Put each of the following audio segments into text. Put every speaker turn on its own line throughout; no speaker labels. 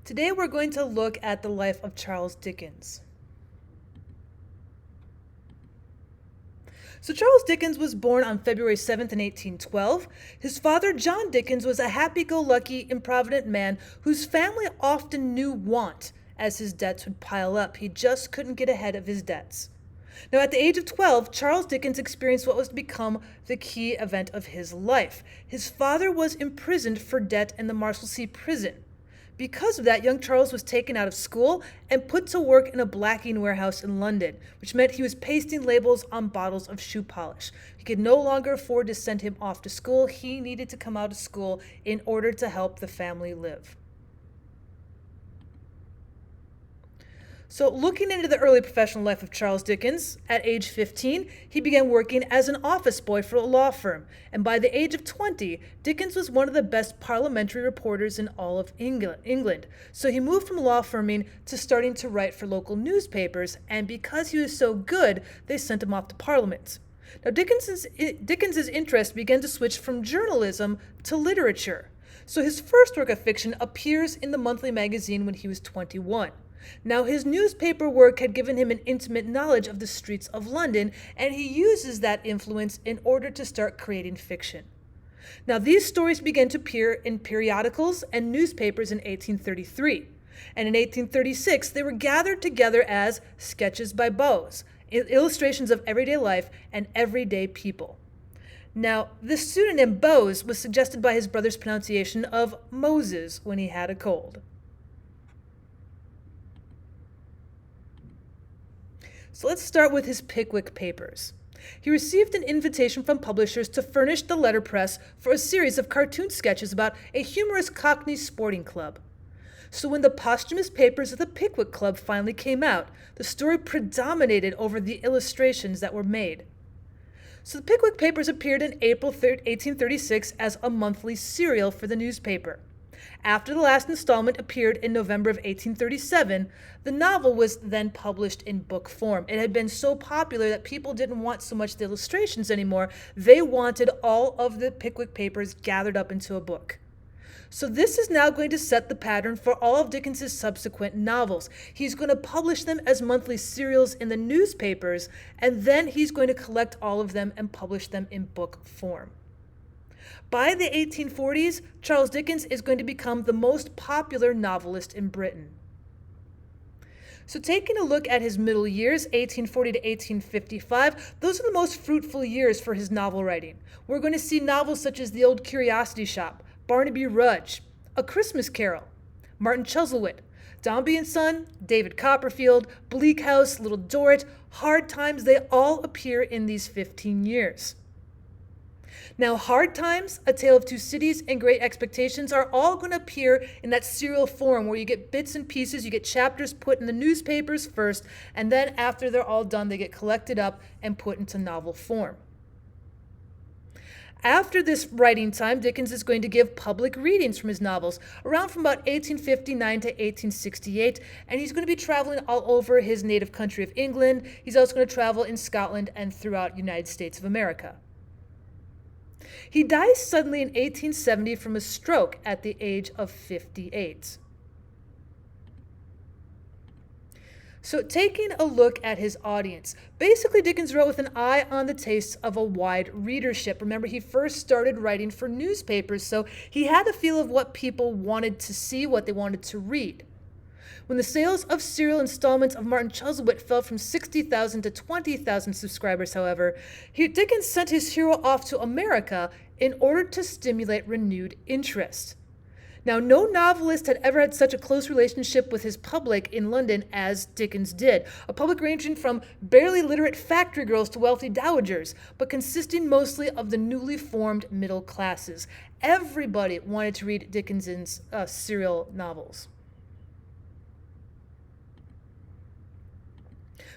Today we're going to look at the life of Charles Dickens. So Charles Dickens was born on February 7th in 1812. His father, John Dickens, was a happy-go-lucky, improvident man whose family often knew want as his debts would pile up. He just couldn't get ahead of his debts. Now, at the age of 12, Charles Dickens experienced what was to become the key event of his life. His father was imprisoned for debt in the Marshalsea prison. Because of that, young Charles was taken out of school and put to work in a blacking warehouse in London, which meant he was pasting labels on bottles of shoe polish. He could no longer afford to send him off to school. He needed to come out of school in order to help the family live. So looking into the early professional life of Charles Dickens, at age 15, he began working as an office boy for a law firm. And by the age of 20, Dickens was one of the best parliamentary reporters in all of England. So he moved from law firming to starting to write for local newspapers. And because he was so good, they sent him off to Parliament. Now, Dickens's interest began to switch from journalism to literature. So his first work of fiction appears in the monthly magazine when he was 21. Now, his newspaper work had given him an intimate knowledge of the streets of London, and he uses that influence in order to start creating fiction. Now, these stories began to appear in periodicals and newspapers in 1833, and in 1836 they were gathered together as Sketches by Boz, illustrations of everyday life and everyday people. Now, this pseudonym Boz was suggested by his brother's pronunciation of Moses when he had a cold. So let's start with his Pickwick Papers. He received an invitation from publishers to furnish the letterpress for a series of cartoon sketches about a humorous Cockney sporting club. So when the posthumous papers of the Pickwick Club finally came out, the story predominated over the illustrations that were made. So the Pickwick Papers appeared in April 1836 as a monthly serial for the newspaper. After the last installment appeared in November of 1837, the novel was then published in book form. It had been so popular that people didn't want so much the illustrations anymore. They wanted all of the Pickwick Papers gathered up into a book. So this is now going to set the pattern for all of Dickens's subsequent novels. He's going to publish them as monthly serials in the newspapers, and then he's going to collect all of them and publish them in book form. By the 1840s, Charles Dickens is going to become the most popular novelist in Britain. So taking a look at his middle years, 1840 to 1855, those are the most fruitful years for his novel writing. We're going to see novels such as The Old Curiosity Shop, Barnaby Rudge, A Christmas Carol, Martin Chuzzlewit, Dombey and Son, David Copperfield, Bleak House, Little Dorrit, Hard Times, they all appear in these 15 years. Now, Hard Times, A Tale of Two Cities, and Great Expectations are all going to appear in that serial form where you get bits and pieces, you get chapters put in the newspapers first, and then after they're all done, they get collected up and put into novel form. After this writing time, Dickens is going to give public readings from his novels, around from about 1859 to 1868, and he's going to be traveling all over his native country of England. He's also going to travel in Scotland and throughout the United States of America. He dies suddenly in 1870 from a stroke at the age of 58. So taking a look at his audience, basically Dickens wrote with an eye on the tastes of a wide readership. Remember, he first started writing for newspapers, so he had a feel of what people wanted to see, what they wanted to read. When the sales of serial installments of Martin Chuzzlewit fell from 60,000 to 20,000 subscribers, however, Dickens sent his hero off to America in order to stimulate renewed interest. Now, no novelist had ever had such a close relationship with his public in London as Dickens did, a public ranging from barely literate factory girls to wealthy dowagers, but consisting mostly of the newly formed middle classes. Everybody wanted to read Dickens's serial novels.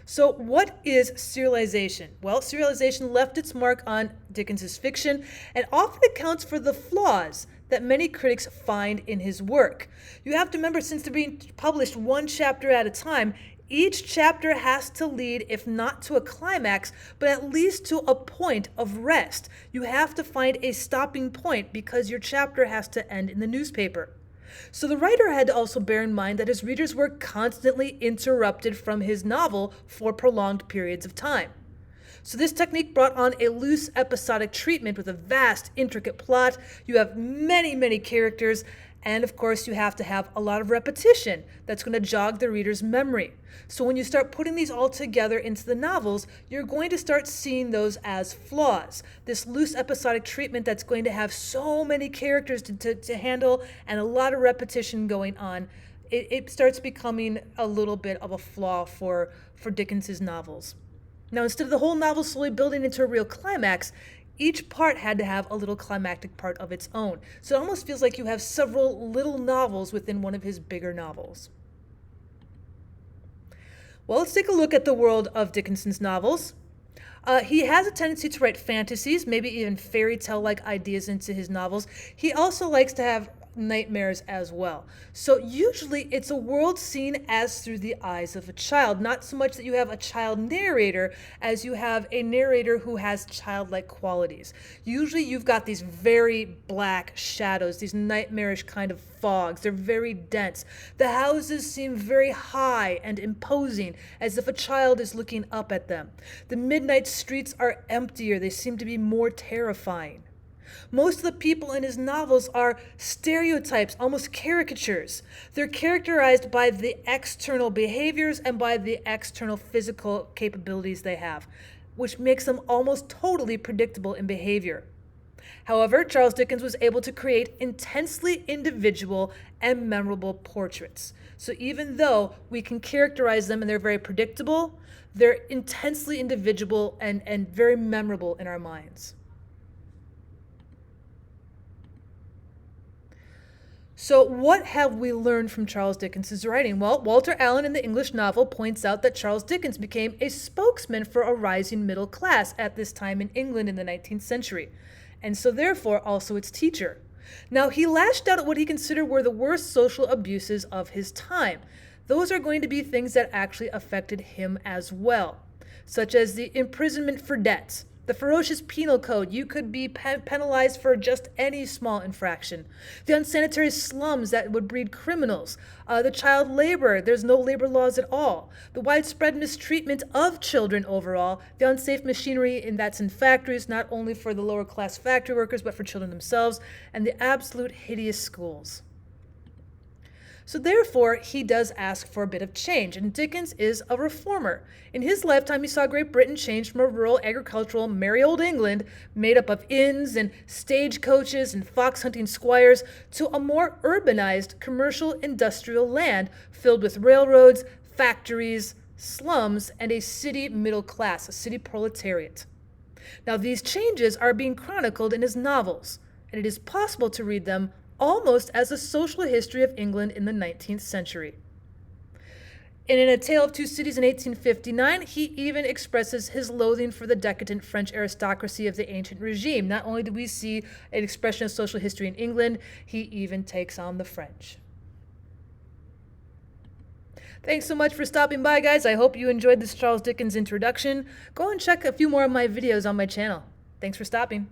So what is serialization? Well, serialization left its mark on Dickens's fiction and often accounts for the flaws that many critics find in his work. You have to remember, since they're being published one chapter at a time, each chapter has to lead, if not to a climax, but at least to a point of rest. You have to find a stopping point because your chapter has to end in the newspaper. So the writer had to also bear in mind that his readers were constantly interrupted from his novel for prolonged periods of time. So this technique brought on a loose episodic treatment with a vast, intricate plot. You have many, many characters, and of course you have to have a lot of repetition that's going to jog the reader's memory. So when you start putting these all together into the novels, you're going to start seeing those as flaws. This loose episodic treatment that's going to have so many characters to handle and a lot of repetition going on, it starts becoming a little bit of a flaw for Dickens's novels. Now, instead of the whole novel slowly building into a real climax, each part had to have a little climactic part of its own. So it almost feels like you have several little novels within one of his bigger novels. Well, let's take a look at the world of Dickinson's novels. He has a tendency to write fantasies, maybe even fairy tale-like ideas into his novels. He also likes to have nightmares as well. So usually it's a world seen as through the eyes of a child, not so much that you have a child narrator as you have a narrator who has childlike qualities. Usually you've got these very black shadows, these nightmarish kind of fogs. They're very dense. The houses seem very high and imposing, as if a child is looking up at them. The midnight streets are emptier. They seem to be more terrifying. Most of the people in his novels are stereotypes, almost caricatures. They're characterized by the external behaviors and by the external physical capabilities they have, which makes them almost totally predictable in behavior. However, Charles Dickens was able to create intensely individual and memorable portraits. So even though we can characterize them and they're very predictable, they're intensely individual and very memorable in our minds. So what have we learned from Charles Dickens' writing? Well, Walter Allen in the English novel points out that Charles Dickens became a spokesman for a rising middle class at this time in England in the 19th century, and so therefore also its teacher. Now, he lashed out at what he considered were the worst social abuses of his time. Those are going to be things that actually affected him as well, such as the imprisonment for debts, the ferocious penal code. You could be penalized for just any small infraction. The unsanitary slums that would breed criminals. The child labor. There's no labor laws at all. The widespread mistreatment of children overall. The unsafe machinery that's in factories, not only for the lower class factory workers, but for children themselves. And the absolute hideous schools. So therefore, he does ask for a bit of change, and Dickens is a reformer. In his lifetime, he saw Great Britain change from a rural, agricultural, merry old England, made up of inns and stagecoaches and fox-hunting squires, to a more urbanized, commercial, industrial land filled with railroads, factories, slums, and a city middle class, a city proletariat. Now, these changes are being chronicled in his novels, and it is possible to read them almost as a social history of England in the 19th century. And in A Tale of Two Cities in 1859, he even expresses his loathing for the decadent French aristocracy of the ancient regime. Not only do we see an expression of social history in England, he even takes on the French. Thanks so much for stopping by, guys. I hope you enjoyed this Charles Dickens introduction. Go and check a few more of my videos on my channel. Thanks for stopping.